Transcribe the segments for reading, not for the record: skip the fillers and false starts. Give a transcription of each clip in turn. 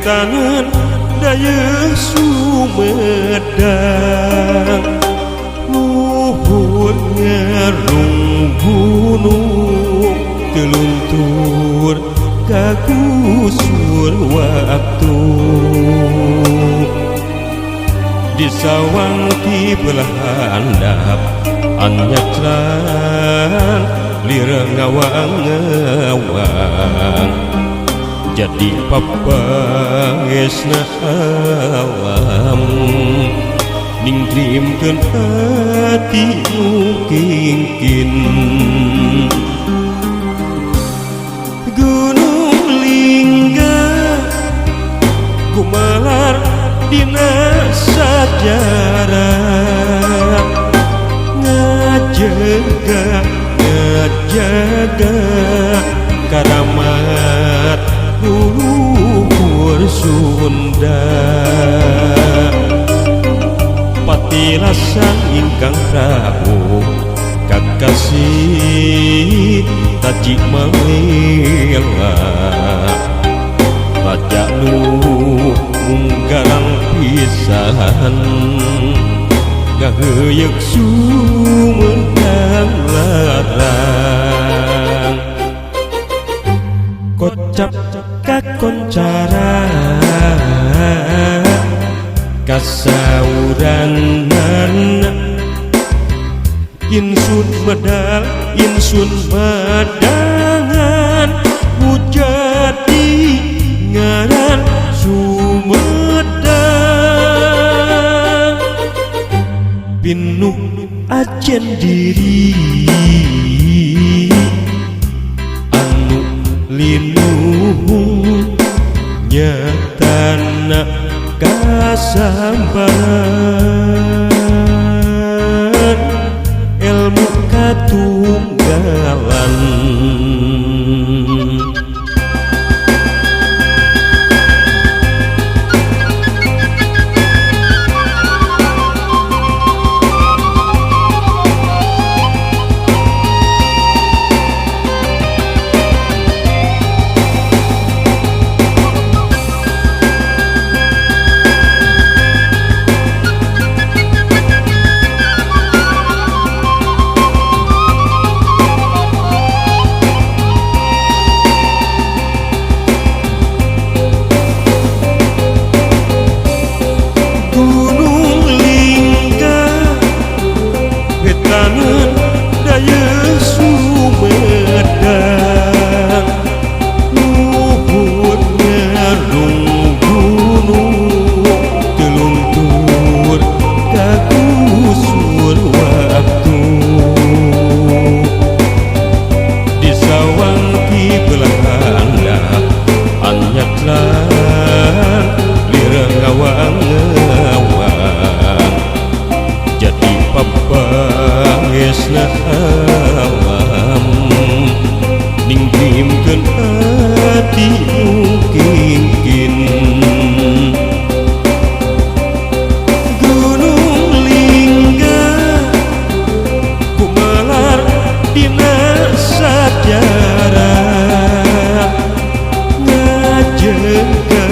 Wetanan daya Sumedang luhur ngerung gunung teluntur kagusur waktu di sawang di belahan handap anyatran lireng ngawang-ngawang jadi papangesna alam ningrimkeun hati nu kingkin Gunung Lingga gumelar dina sajarah ngajaga karamat luhur Sunda patilasan ingkang Prabu kakasih taji malila raja nu munggarang pisan gaheuyeuh Sumedang larang kocap kakoncara kasaudanan insun medal insun madangan mujadi ngaran Sumedang pinuh ajen diri anu linuh nyatana kasambaran ilmu katunggalan alam ningrimkeun hati nu kingkin Gunung Lingga gumelar dina sajarah ngajaga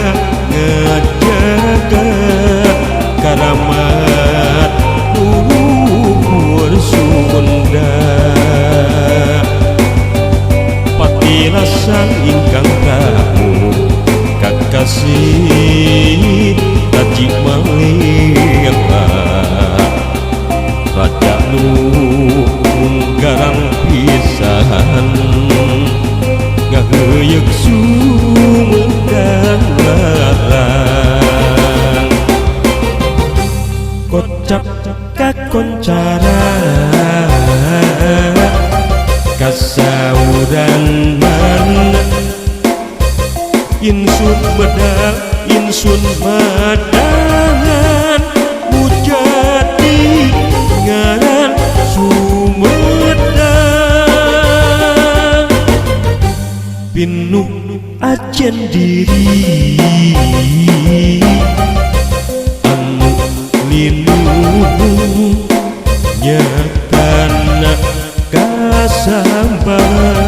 karamat luhur Sunda patilasan ingkang Prabu kakasih taji malila raja nu munggarang pisan gaheuyeuh Sumedang larang kocap kakoncara kasaudanan insun medal insun madangan mujadi ngaran Sumedang pinuh ajen diri anu linuh nyatana kasambaran